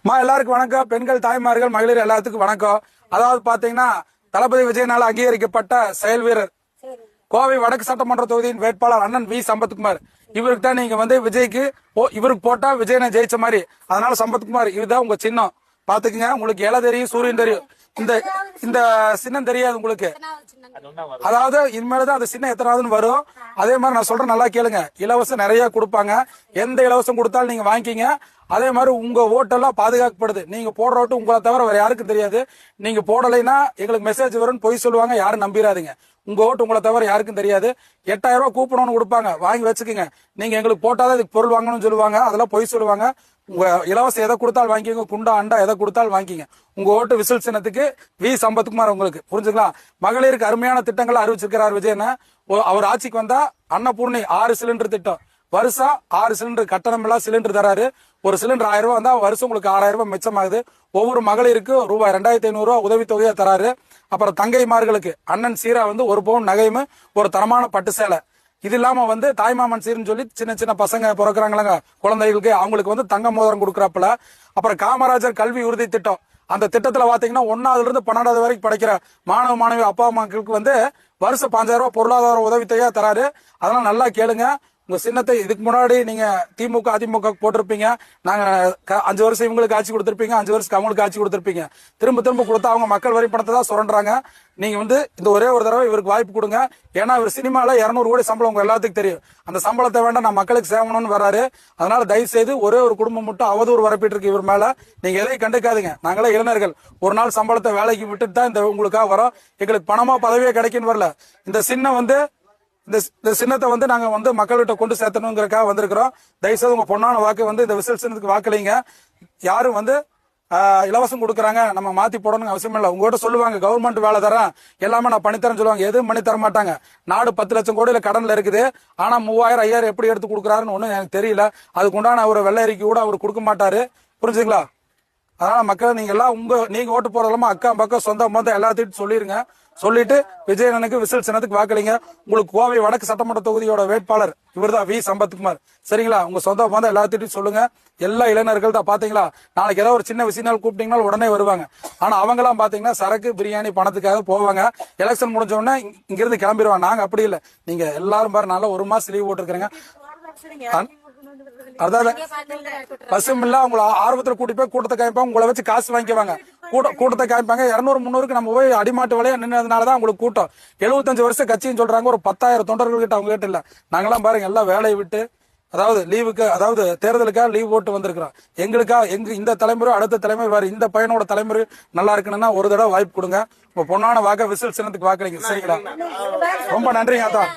எல்லாருக்கும் வணக்கம். பெண்கள், தாய்மார்கள், மகளிர் எல்லாத்துக்கும் வணக்கம். அதாவது பாத்தீங்கன்னா தளபதி விஜயனால அங்கீகரிக்கப்பட்ட செயல் வீரர் கோவை வடக்கு சட்டமன்ற தொகுதியின் வேட்பாளர் அண்ணன் வி சம்பத்குமார். இவருக்கு தான் நீங்க விஜய்க்கு இவருக்கு போட்டா விஜயனை ஜெயிச்ச மாதிரி. அதனால சம்பத்குமார் இதுதான் உங்க சின்னம். பாத்துக்குங்க. உங்களுக்கு இலை தெரியும், சூரியன் தெரியும். இந்த இந்த சின்னம் தெரியாது உங்களுக்கு. அதாவது இனிமேல்தான் அந்த சின்னம் எத்தனாவதுன்னு வரும். அதே மாதிரி நான் சொல்றேன், நல்லா கேளுங்க. இலவசம் நிறைய கொடுப்பாங்க. எந்த இலவசம் கொடுத்தாலும் நீங்க வாங்கிக்கிங்க. அதே மாதிரி உங்க ஓட்டெல்லாம் பாதுகாக்கப்படுது. நீங்க போடுற ஓட்டு உங்களை தவிர வேற யாருக்கும் தெரியாது. நீங்க போடலைன்னா எங்களுக்கு மெசேஜ் வரும்னு பொய் சொல்லுவாங்க. யாரும் நம்பிடாதீங்க. உங்க ஓட்டு உங்களை தவிர யாருக்கும் தெரியாது. 8000 ரூபாய் கூப்பன் கொடுப்பாங்க, வாங்கி வச்சுக்கோங்க. நீங்க எங்களுக்கு போட்டாதான் இதுக்கு பொருள் வாங்கணும்னு சொல்லுவாங்க. அதெல்லாம் பொய் சொல்லுவாங்க. உங்க இலவசம் எதை கொடுத்தாலும் வாங்கிக்கோங்க. குண்டா அண்டா எதை கொடுத்தாலும் வாங்கிங்க. உங்க ஓட்டு விசில் சின்னத்துக்கு வி சம்பத்குமார். உங்களுக்கு புரிஞ்சுக்கலாம். மகளிருக்கு அருமையான திட்டங்களை அறிவிச்சிருக்கிறார் விஜயன். அவர் ஆட்சிக்கு வந்தா அன்னபூர்ணி 6 சிலிண்டர் திட்டம், வருஷம் 6 சிலிண்டர் கட்டணம் எல்லாம் சிலிண்டர் தராரு. ஒரு சிலிண்டர் 1000 ரூபாய் வந்தா வருஷம் உங்களுக்கு 6000 ரூபாய் மிச்சமாகுது. ஒவ்வொரு மகளிருக்கு ரூபாய் 2500 ரூபாய் உதவித்தொகையா தராரு. அப்புறம் தங்கைமார்களுக்கு அண்ணன் சீரா ஒரு பவுன் நகையும் ஒரு தரமான பட்டு சேலை. இது இல்லாம தாய்மாமன் சீர்னு சொல்லி சின்ன சின்ன பசங்க பிறக்கிறாங்களங்க குழந்தைகளுக்கு, அவங்களுக்கு தங்க மோதிரம் கொடுக்குறாப்புல. அப்புறம் காமராஜர் கல்வி உறுதி திட்டம். அந்த திட்டத்துல பாத்தீங்கன்னா 1ஆவதுல இருந்து 12ஆவது வரைக்கும் படிக்கிற மாணவ மாணவி அப்பா அம்மாக்களுக்கு வருஷம் 5000 ரூபாய் பொருளாதார உதவித்தொகையா தராரு. அதெல்லாம் நல்லா கேளுங்க. உங்க சின்னத்தை இதுக்கு முன்னாடி நீங்க திமுக அதிமுக போட்டிருப்பீங்க. நாங்க 5 வருஷம் இவங்களுக்கு ஆட்சி கொடுத்திருப்பீங்க, 5 வருஷத்துக்கு அவங்களுக்கு ஆட்சி கொடுத்திருப்பீங்க. திரும்ப திரும்ப கொடுத்தா அவங்க மக்கள் வரி பணத்தை தான் சுரண்டுறாங்க. நீங்க இந்த ஒரே ஒரு தடவை இவருக்கு வாய்ப்பு கொடுங்க. ஏன்னா இவர் சினிமால 200 கோடி சம்பளம் உங்க எல்லாத்துக்கும் தெரியும். அந்த சம்பளத்தை வேண்டாம், நான் மக்களுக்கு சேவணும்னு வராரு. அதனால தயவு செய்து ஒரே ஒரு குடும்பம் மட்டும் அவதூறு வரப்பிட்டு இருக்கு இவர் மேல. நீங்க எதையும் கண்டுக்காதீங்க. நாங்களே இளைஞர்கள் ஒரு நாள் சம்பளத்தை வேலைக்கு விட்டுட்டு தான் இந்த உங்களுக்காக வரோம். எங்களுக்கு பணமா பதவியே கிடைக்குன்னு வரல. இந்த சின்னம் இந்த சின்னத்தை நாங்க மக்கள்கிட்ட கொண்டு சேர்த்தணுங்கிறதுக்காக வந்திருக்கிறோம். தயவுசெய்து உங்க பொண்ணான வாக்கு இந்த விசில் சின்னத்துக்கு வாக்களிங்க. யாரும் இலவசம் கொடுக்குறாங்க நம்ம மாத்தி போடணும்னு அவசியம் இல்லை. உங்ககிட்ட சொல்லுவாங்க கவர்மெண்ட் வேலை தரேன் எல்லாமே நான் பண்ணித்தரேன்னு சொல்லுவாங்க. எதுவும் பண்ணி தர மாட்டாங்க. நாடு 10 லட்சம் கோடியில கடன்ல இருக்குது. ஆனா 3000 5000 எப்படி எடுத்து கொடுக்குறாருன்னு ஒண்ணு எனக்கு தெரியல. அதுக்கு உண்டான ஒரு வெள்ளை அறிக்கை கூட அவர் கொடுக்க மாட்டாரு. புரிஞ்சுங்களா? அதனால மக்கள் நீங்க எல்லாம் நீங்க ஓட்டு போறதெல்லாம அக்கா பக்கம் சொந்த மொத்தம் எல்லாத்தையும் சொல்லிருங்க. சொல்லிட்டு விஜயனுக்கு விசில் சின்னத்துக்கு வாக்களிங்க. உங்களுக்கு கோவை வடக்கு சட்டமன்ற தொகுதியோட வேட்பாளர் இவர்தான் வி சம்பத்குமார். சரிங்களா? உங்க சொந்த மொத்தம் எல்லாத்தையும் சொல்லுங்க. எல்லா இளைஞர்கள் தான் பாத்தீங்களா, நாளைக்கு ஏதாவது ஒரு சின்ன விஷயம் கூப்பிட்டீங்கன்னா உடனே வருவாங்க. ஆனா அவங்க எல்லாம் பாத்தீங்கன்னா சரக்கு பிரியாணி பணத்துக்காக போவாங்க. எலெக்ஷன் முடிஞ்ச உடனே இங்கிருந்து கிளம்பிடுவாங்க. நாங்க அப்படி இல்லை. நீங்க எல்லாரும் பாரு, நல்லா 1 மாசம் லீவ் போட்டுருக்கீங்க. அதாவது பசும் இல்ல, உங்களை ஆர்வத்துல கூட்டி போய் கூட்டத்தை காமிப்பாங்க. உங்களை வச்சு காசு வாங்கிக்குவாங்க. கூட்டத்தை காமிப்பாங்க. 200 300க்கு நம்ம போய் அடிமாட்டு விலையா நின்னதுனாலதான் உங்களுக்கு கூட்டம். 75 வருஷம் கட்சின்னு சொல்றாங்க. ஒரு 10,000 தொண்டர்கள் கிட்ட அவங்க கிட்ட இல்ல. நாங்கெல்லாம் பாருங்க எல்லாம் வேலையை விட்டு, அதாவது லீவுக்கு, அதாவது தேர்தலுக்காக லீவ் போட்டு வந்திருக்கிறோம். இந்த தலைமுறை அடுத்த தலைமுறை வேற இந்த பையனோட தலைமுறை நல்லா இருக்கணும்னா ஒரு தடவை வாய்ப்பு கொடுங்க. உங்க பொண்ணான வாக்க விசில் சின்னத்துக்கு வாக்களிங்க. சரிங்களா? ரொம்ப நன்றிங்க. அதான்